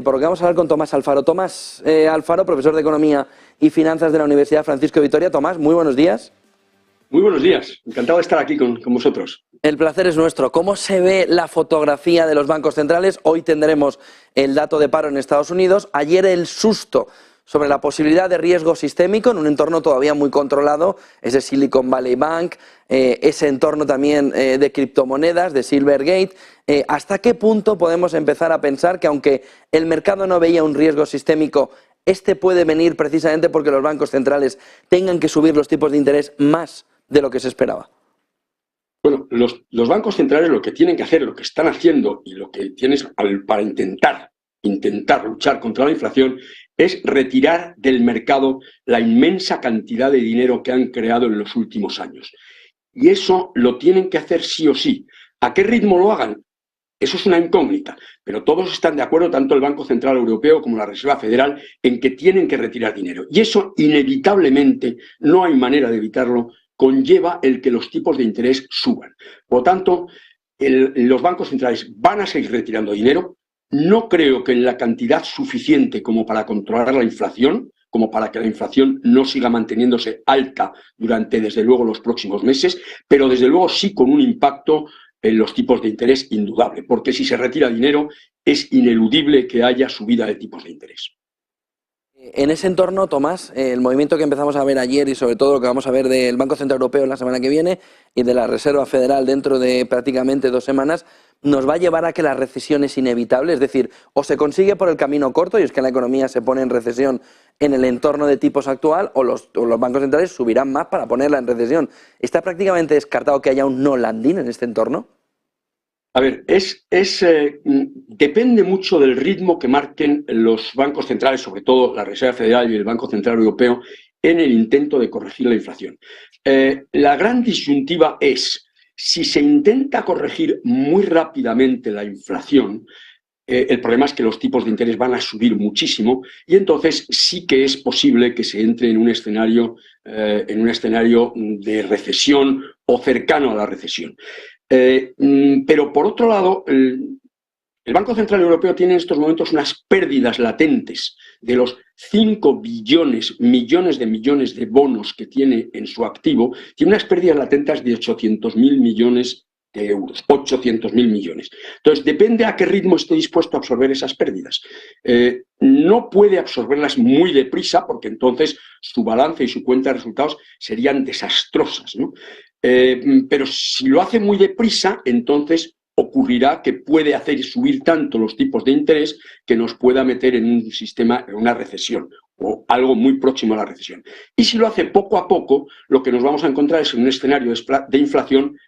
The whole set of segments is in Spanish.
por lo que vamos a hablar con Tomás Alfaro. Tomás Alfaro, profesor de Economía y Finanzas de la Universidad Francisco de Vitoria. Tomás, muy buenos días. Muy buenos días, encantado de estar aquí con vosotros. El placer es nuestro. ¿Cómo se ve la fotografía de los bancos centrales? Hoy tendremos el dato de paro en Estados Unidos. Ayer el susto sobre la posibilidad de riesgo sistémico en un entorno todavía muy controlado, ese Silicon Valley Bank, ese entorno también de criptomonedas, de Silvergate. ¿Hasta qué punto podemos empezar a pensar que aunque el mercado no veía un riesgo sistémico, este puede venir precisamente porque los bancos centrales tengan que subir los tipos de interés más de lo que se esperaba? Bueno, los bancos centrales lo que tienen que hacer, lo que están haciendo y lo que tienes para intentar luchar contra la inflación es retirar del mercado la inmensa cantidad de dinero que han creado en los últimos años. Y eso lo tienen que hacer sí o sí. ¿A qué ritmo lo hagan? Eso es una incógnita, pero todos están de acuerdo, tanto el Banco Central Europeo como la Reserva Federal, en que tienen que retirar dinero. Y eso inevitablemente, no hay manera de evitarlo, conlleva el que los tipos de interés suban. Por lo tanto, los bancos centrales van a seguir retirando dinero. No creo que en la cantidad suficiente como para controlar la inflación, como para que la inflación no siga manteniéndose alta durante, desde luego, los próximos meses, pero desde luego sí con un impacto en los tipos de interés indudable, porque si se retira dinero es ineludible que haya subida de tipos de interés. En ese entorno, Tomás, el movimiento que empezamos a ver ayer y sobre todo lo que vamos a ver del Banco Central Europeo la semana que viene y de la Reserva Federal dentro de prácticamente 2 semanas, nos va a llevar a que la recesión es inevitable. Es decir, o se consigue por el camino corto, y es que la economía se pone en recesión en el entorno de tipos actual, o los bancos centrales subirán más para ponerla en recesión. ¿Está prácticamente descartado que haya un no landing en este entorno? A ver, depende mucho del ritmo que marquen los bancos centrales, sobre todo la Reserva Federal y el Banco Central Europeo, en el intento de corregir la inflación. La gran disyuntiva es, si se intenta corregir muy rápidamente la inflación, el problema es que los tipos de interés van a subir muchísimo y entonces sí que es posible que se entre en un escenario de recesión o cercano a la recesión. Pero por otro lado, el Banco Central Europeo tiene en estos momentos unas pérdidas latentes de los 5 millones de bonos que tiene en su activo, tiene unas pérdidas latentes de 800.000 millones de euros, 800.000 millones. Entonces, depende a qué ritmo esté dispuesto a absorber esas pérdidas. No puede absorberlas muy deprisa porque entonces su balance y su cuenta de resultados serían desastrosas, ¿no? Pero si lo hace muy deprisa, entonces ocurrirá que puede hacer subir tanto los tipos de interés que nos pueda meter en un sistema, en una recesión o algo muy próximo a la recesión. Y si lo hace poco a poco, lo que nos vamos a encontrar es un escenario de inflación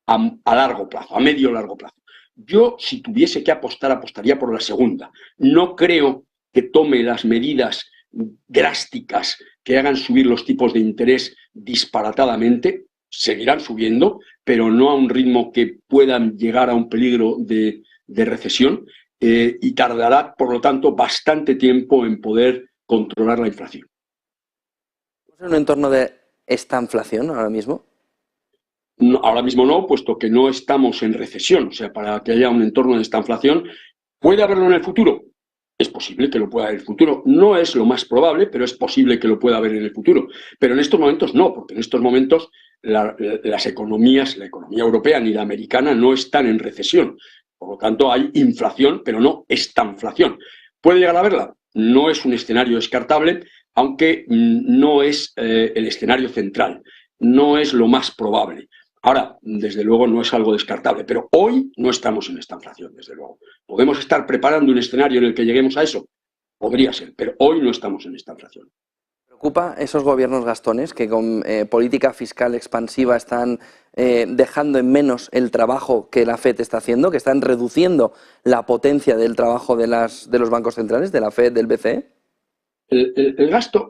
a largo plazo, a medio largo plazo. Yo, si tuviese que apostar, apostaría por la segunda. No creo que tome las medidas drásticas que hagan subir los tipos de interés disparatadamente. Seguirán subiendo, pero no a un ritmo que puedan llegar a un peligro de recesión y tardará, por lo tanto, bastante tiempo en poder controlar la inflación. ¿Es un entorno de estanflación ahora mismo? No, ahora mismo no, puesto que no estamos en recesión. O sea, para que haya un entorno de estanflación, ¿puede haberlo en el futuro? Es posible que lo pueda haber en el futuro. No es lo más probable, pero es posible que lo pueda haber en el futuro. Pero en estos momentos no, porque en estos momentos las economías, la economía europea ni la americana, no están en recesión. Por lo tanto, hay inflación, pero no estanflación. ¿Puede llegar a verla? No es un escenario descartable, aunque no es el escenario central. No es lo más probable. Ahora, desde luego, no es algo descartable, pero hoy no estamos en esta inflación, desde luego. ¿Podemos estar preparando un escenario en el que lleguemos a eso? Podría ser, pero hoy no estamos en esta inflación. ¿Preocupa esos gobiernos gastones que con política fiscal expansiva están dejando en menos el trabajo que la FED está haciendo, que están reduciendo la potencia del trabajo de los bancos centrales, de la FED, del BCE? El gasto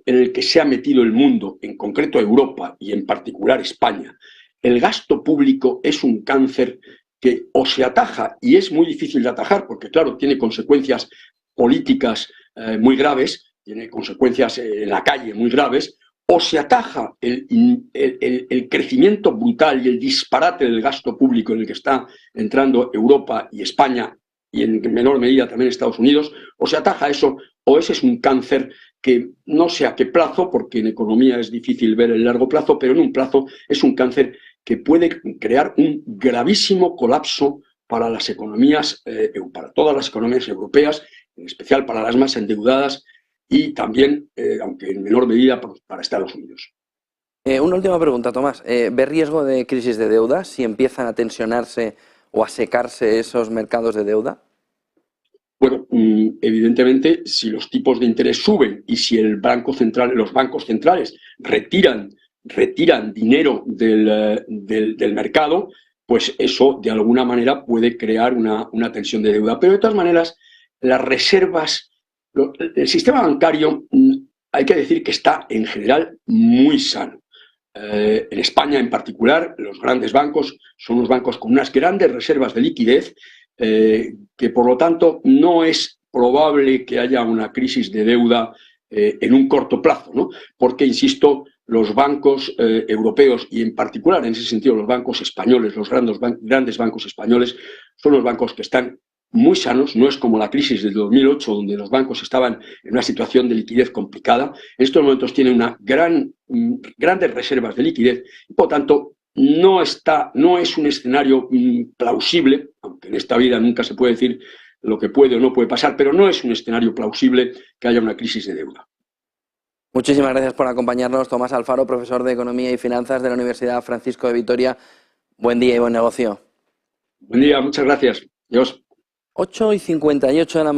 en el que se ha metido el mundo, en concreto Europa y en particular España, el gasto público es un cáncer que o se ataja, y es muy difícil de atajar porque, claro, tiene consecuencias políticas muy graves, tiene consecuencias en la calle muy graves, o se ataja el crecimiento brutal y el disparate del gasto público en el que está entrando Europa y España y en menor medida también Estados Unidos, o se ataja eso, o ese es un cáncer que no sé a qué plazo, porque en economía es difícil ver el largo plazo, pero en un plazo es un cáncer que puede crear un gravísimo colapso para las economías, para todas las economías europeas, en especial para las más endeudadas y también, aunque en menor medida, para Estados Unidos. Una última pregunta, Tomás. ¿Ve riesgo de crisis de deuda si empiezan a tensionarse o a secarse esos mercados de deuda? Bueno, evidentemente, si los tipos de interés suben y si los bancos centrales retiran dinero del mercado, pues eso de alguna manera puede crear una tensión de deuda. Pero de todas maneras, las reservas, el sistema bancario, hay que decir que está en general muy sano. En España en particular, los grandes bancos son unos bancos con unas grandes reservas de liquidez, que por lo tanto no es probable que haya una crisis de deuda en un corto plazo, ¿no? Porque, insisto, los bancos europeos y en particular en ese sentido los bancos españoles, los grandes bancos españoles, son los bancos que están muy sanos. No es como la crisis del 2008, donde los bancos estaban en una situación de liquidez complicada. En estos momentos tienen grandes reservas de liquidez y, por tanto, no es un escenario plausible, aunque en esta vida nunca se puede decir lo que puede o no puede pasar, pero no es un escenario plausible que haya una crisis de deuda. Muchísimas gracias por acompañarnos, Tomás Alfaro, profesor de Economía y Finanzas de la Universidad Francisco de Vitoria. Buen día y buen negocio. Buen día, muchas gracias. Adiós. 8:58 de la mañana.